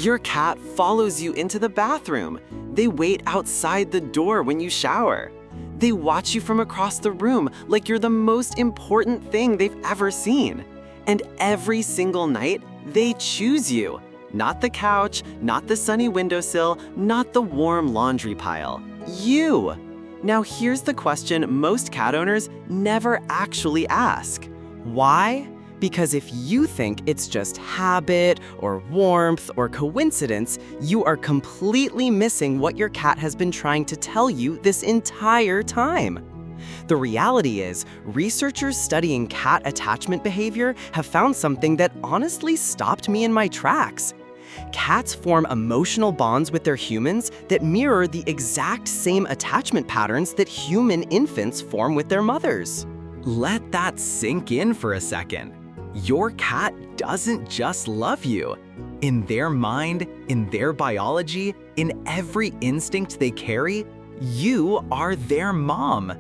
Your cat follows you into the bathroom. They wait outside the door when you shower. They watch you from across the room like you're the most important thing they've ever seen. And every single night, they choose you. Not the couch, not the sunny windowsill, not the warm laundry pile. You! Now here's the question most cat owners never actually ask. Why? Because if you think it's just habit or warmth or coincidence, you are completely missing what your cat has been trying to tell you this entire time. The reality is, researchers studying cat attachment behavior have found something that honestly stopped me in my tracks. Cats form emotional bonds with their humans that mirror the exact same attachment patterns that human infants form with their mothers. Let that sink in for a second. Your cat doesn't just love you. In their mind, in their biology, in every instinct they carry, you are their mom.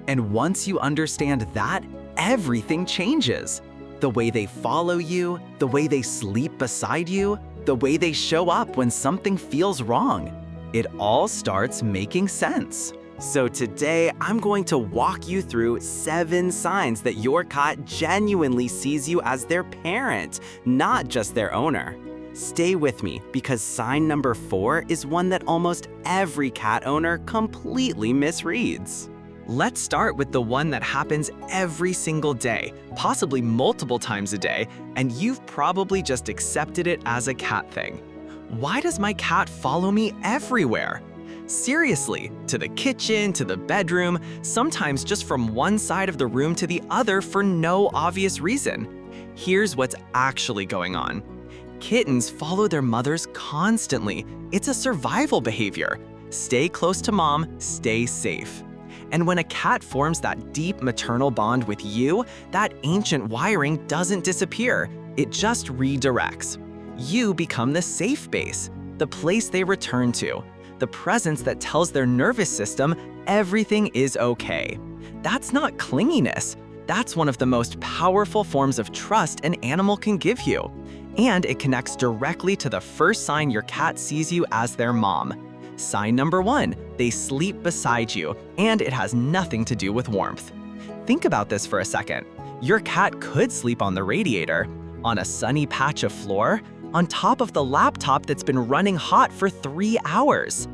And once you understand that, everything changes. The way they follow you, the way they sleep beside you, the way they show up when something feels wrong. It all starts making sense. So today, I'm going to walk you through 7 signs that your cat genuinely sees you as their parent, not just their owner. Stay with me because sign number 4 is one that almost every cat owner completely misreads. Let's start with the one that happens every single day, possibly multiple times a day, and you've probably just accepted it as a cat thing. Why does my cat follow me everywhere? Seriously, to the kitchen, to the bedroom, sometimes just from one side of the room to the other for no obvious reason. Here's what's actually going on. Kittens follow their mothers constantly. It's a survival behavior. Stay close to mom, stay safe. And when a cat forms that deep maternal bond with you, that ancient wiring doesn't disappear. It just redirects. You become the safe base, the place they return to, the presence that tells their nervous system everything is okay. That's not clinginess. That's one of the most powerful forms of trust an animal can give you. And it connects directly to the first sign your cat sees you as their mom. Sign number 1, they sleep beside you, and it has nothing to do with warmth. Think about this for a second. Your cat could sleep on the radiator, on a sunny patch of floor, on top of the laptop that's been running hot for 3 hours.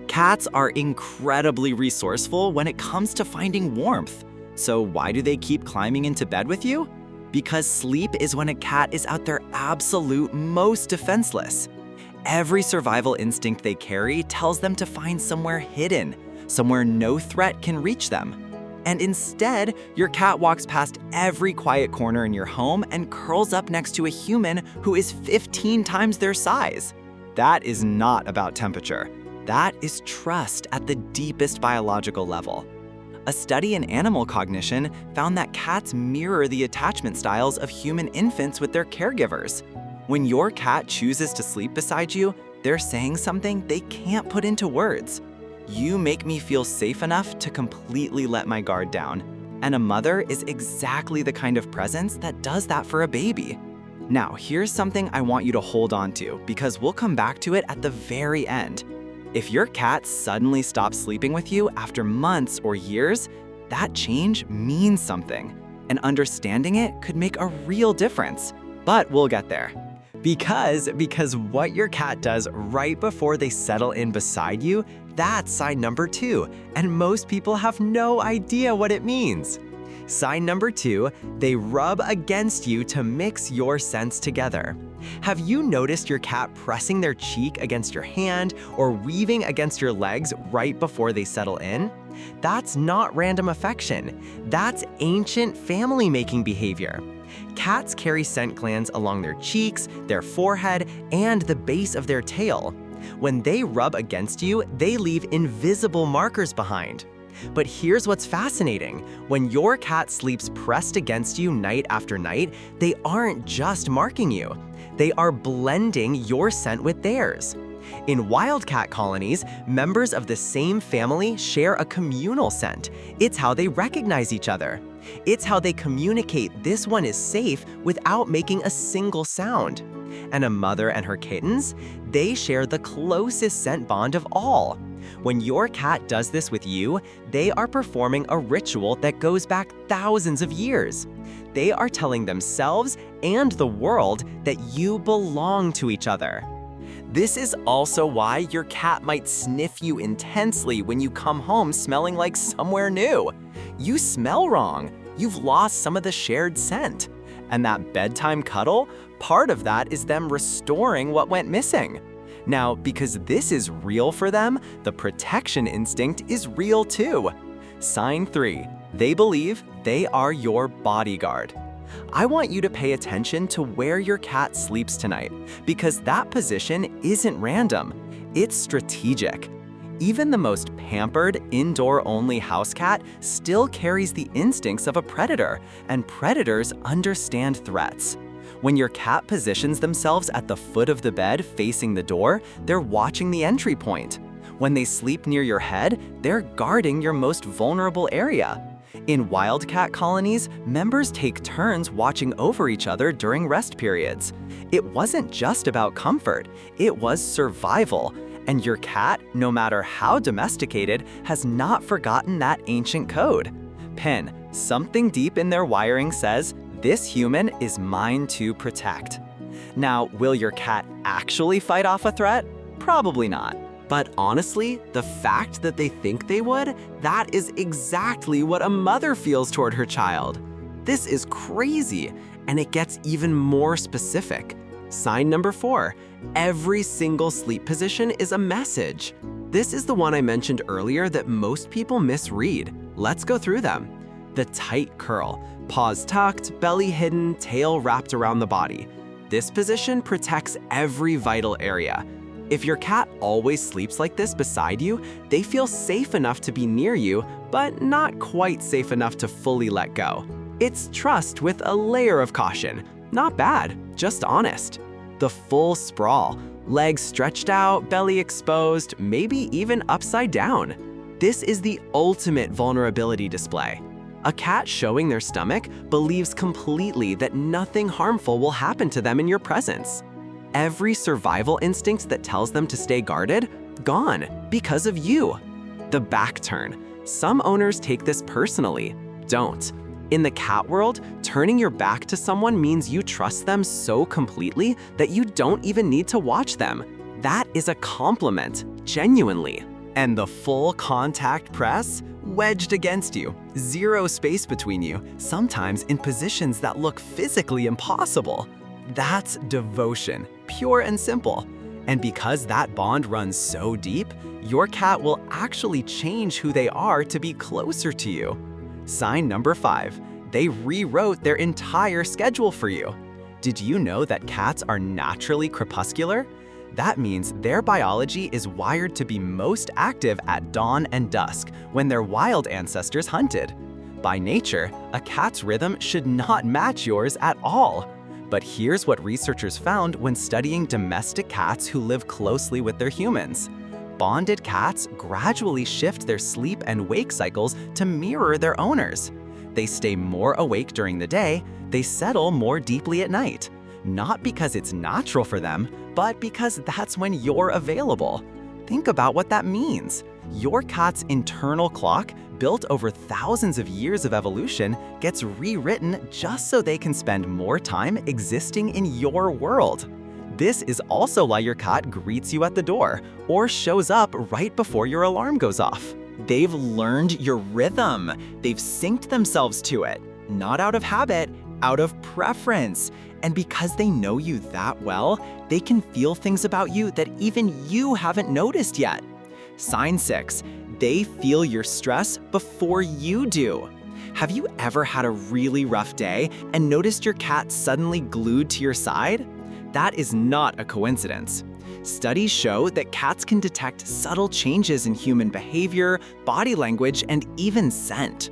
Cats are incredibly resourceful when it comes to finding warmth. So why do they keep climbing into bed with you? Because sleep is when a cat is at their absolute most defenseless. Every survival instinct they carry tells them to find somewhere hidden, somewhere no threat can reach them. And instead, your cat walks past every quiet corner in your home and curls up next to a human who is 15 times their size. That is not about temperature. That is trust at the deepest biological level. A study in animal cognition found that cats mirror the attachment styles of human infants with their caregivers. When your cat chooses to sleep beside you, they're saying something they can't put into words. You make me feel safe enough to completely let my guard down. And a mother is exactly the kind of presence that does that for a baby. Now, here's something I want you to hold on to because we'll come back to it at the very end. If your cat suddenly stops sleeping with you after months or years, that change means something. And understanding it could make a real difference. But we'll get there. Because what your cat does right before they settle in beside you, that's sign number 2, and most people have no idea what it means. Sign number 2, they rub against you to mix your scents together. Have you noticed your cat pressing their cheek against your hand or weaving against your legs right before they settle in? That's not random affection. That's ancient family-making behavior. Cats carry scent glands along their cheeks, their forehead, and the base of their tail. When they rub against you, they leave invisible markers behind. But here's what's fascinating. When your cat sleeps pressed against you night after night, they aren't just marking you. They are blending your scent with theirs. In wildcat colonies, members of the same family share a communal scent. It's how they recognize each other. It's how they communicate this one is safe without making a single sound. And a mother and her kittens, they share the closest scent bond of all. When your cat does this with you, they are performing a ritual that goes back thousands of years. They are telling themselves and the world that you belong to each other. This is also why your cat might sniff you intensely when you come home smelling like somewhere new. You smell wrong. You've lost some of the shared scent. And that bedtime cuddle, part of that is them restoring what went missing. Now, because this is real for them, the protection instinct is real too. Sign 3, they believe they are your bodyguard. I want you to pay attention to where your cat sleeps tonight, because that position isn't random, it's strategic. Even the most pampered, indoor-only house cat still carries the instincts of a predator, and predators understand threats. When your cat positions themselves at the foot of the bed facing the door, they're watching the entry point. When they sleep near your head, they're guarding your most vulnerable area. In wildcat colonies, members take turns watching over each other during rest periods. It wasn't just about comfort, it was survival. And your cat, no matter how domesticated, has not forgotten that ancient code. Pen, something deep in their wiring says, "This human is mine to protect." Now, will your cat actually fight off a threat? Probably not. But honestly, the fact that they think they would, that is exactly what a mother feels toward her child. This is crazy, and it gets even more specific. Sign number 4, every single sleep position is a message. This is the one I mentioned earlier that most people misread. Let's go through them. The tight curl, paws tucked, belly hidden, tail wrapped around the body. This position protects every vital area. If your cat always sleeps like this beside you, they feel safe enough to be near you, but not quite safe enough to fully let go. It's trust with a layer of caution. Not bad, just honest. The full sprawl, legs stretched out, belly exposed, maybe even upside down. This is the ultimate vulnerability display. A cat showing their stomach believes completely that nothing harmful will happen to them in your presence. Every survival instinct that tells them to stay guarded, gone because of you. The back turn. Some owners take this personally. Don't. In the cat world, turning your back to someone means you trust them so completely that you don't even need to watch them. That is a compliment, genuinely. And the full contact press, wedged against you, zero space between you, sometimes in positions that look physically impossible. That's devotion, pure and simple. And because that bond runs so deep, your cat will actually change who they are to be closer to you. Sign number 5, they rewrote their entire schedule for you. Did you know that cats are naturally crepuscular? That means their biology is wired to be most active at dawn and dusk when their wild ancestors hunted. By nature, a cat's rhythm should not match yours at all. But here's what researchers found when studying domestic cats who live closely with their humans. Bonded cats gradually shift their sleep and wake cycles to mirror their owners. They stay more awake during the day, they settle more deeply at night. Not because it's natural for them, but because that's when you're available. Think about what that means. Your cat's internal clock, built over thousands of years of evolution, gets rewritten just so they can spend more time existing in your world. This is also why your cat greets you at the door or shows up right before your alarm goes off. They've learned your rhythm. They've synced themselves to it, not out of habit, out of preference. And because they know you that well, they can feel things about you that even you haven't noticed yet. Sign 6, they feel your stress before you do. Have you ever had a really rough day and noticed your cat suddenly glued to your side? That is not a coincidence. Studies show that cats can detect subtle changes in human behavior, body language, and even scent.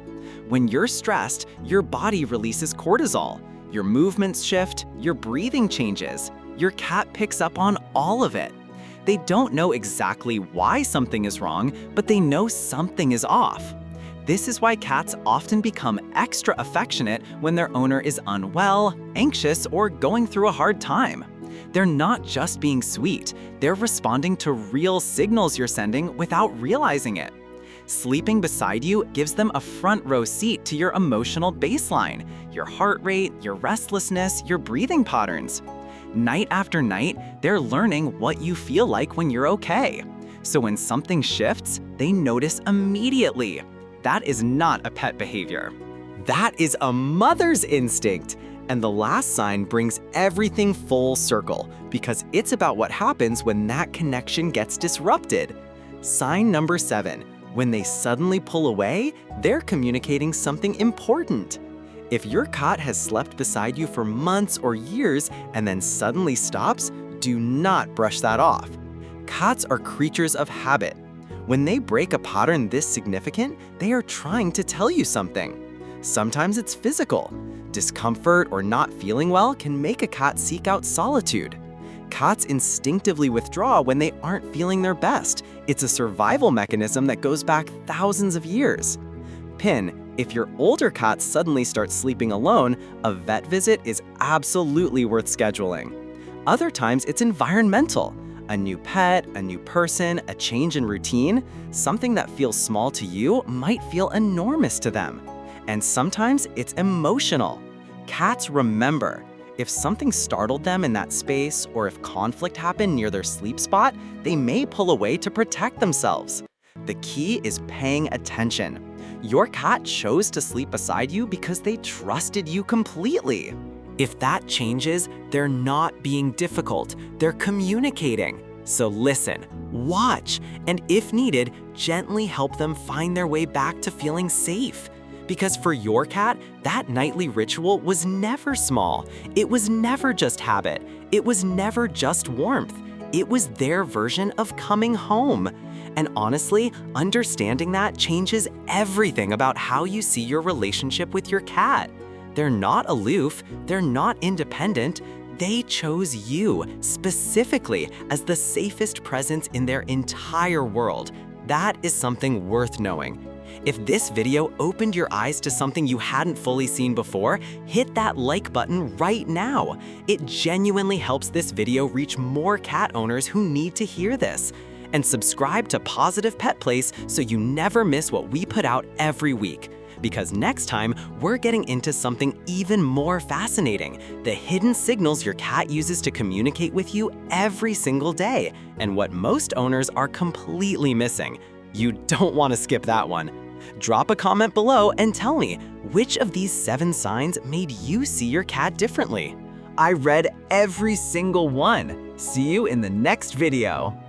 When you're stressed, your body releases cortisol. Your movements shift, your breathing changes. Your cat picks up on all of it. They don't know exactly why something is wrong, but they know something is off. This is why cats often become extra affectionate when their owner is unwell, anxious, or going through a hard time. They're not just being sweet, they're responding to real signals you're sending without realizing it. Sleeping beside you gives them a front row seat to your emotional baseline, your heart rate, your restlessness, your breathing patterns. Night after night, they're learning what you feel like when you're okay. So when something shifts, they notice immediately. That is not a pet behavior. That is a mother's instinct. And the last sign brings everything full circle because it's about what happens when that connection gets disrupted. Sign number 7. When they suddenly pull away, they're communicating something important. If your cat has slept beside you for months or years and then suddenly stops, do not brush that off. Cats are creatures of habit. When they break a pattern this significant, they are trying to tell you something. Sometimes it's physical. Discomfort or not feeling well can make a cat seek out solitude. Cats instinctively withdraw when they aren't feeling their best. It's a survival mechanism that goes back thousands of years. Pin, if your older cat suddenly starts sleeping alone, a vet visit is absolutely worth scheduling. Other times it's environmental. A new pet, a new person, a change in routine, something that feels small to you might feel enormous to them. And sometimes it's emotional. Cats remember. If something startled them in that space, or if conflict happened near their sleep spot, they may pull away to protect themselves. The key is paying attention. Your cat chose to sleep beside you because they trusted you completely. If that changes, they're not being difficult, they're communicating. So listen, watch, and if needed, gently help them find their way back to feeling safe. Because for your cat, that nightly ritual was never small. It was never just habit. It was never just warmth. It was their version of coming home. And honestly, understanding that changes everything about how you see your relationship with your cat. They're not aloof, they're not independent. They chose you specifically as the safest presence in their entire world. That is something worth knowing. If this video opened your eyes to something you hadn't fully seen before, hit that like button right now. It genuinely helps this video reach more cat owners who need to hear this. And subscribe to Positive Pet Place so you never miss what we put out every week. Because next time, we're getting into something even more fascinating, the hidden signals your cat uses to communicate with you every single day, and what most owners are completely missing. You don't want to skip that one. Drop a comment below and tell me, which of these 7 signs made you see your cat differently? I read every single one. See you in the next video.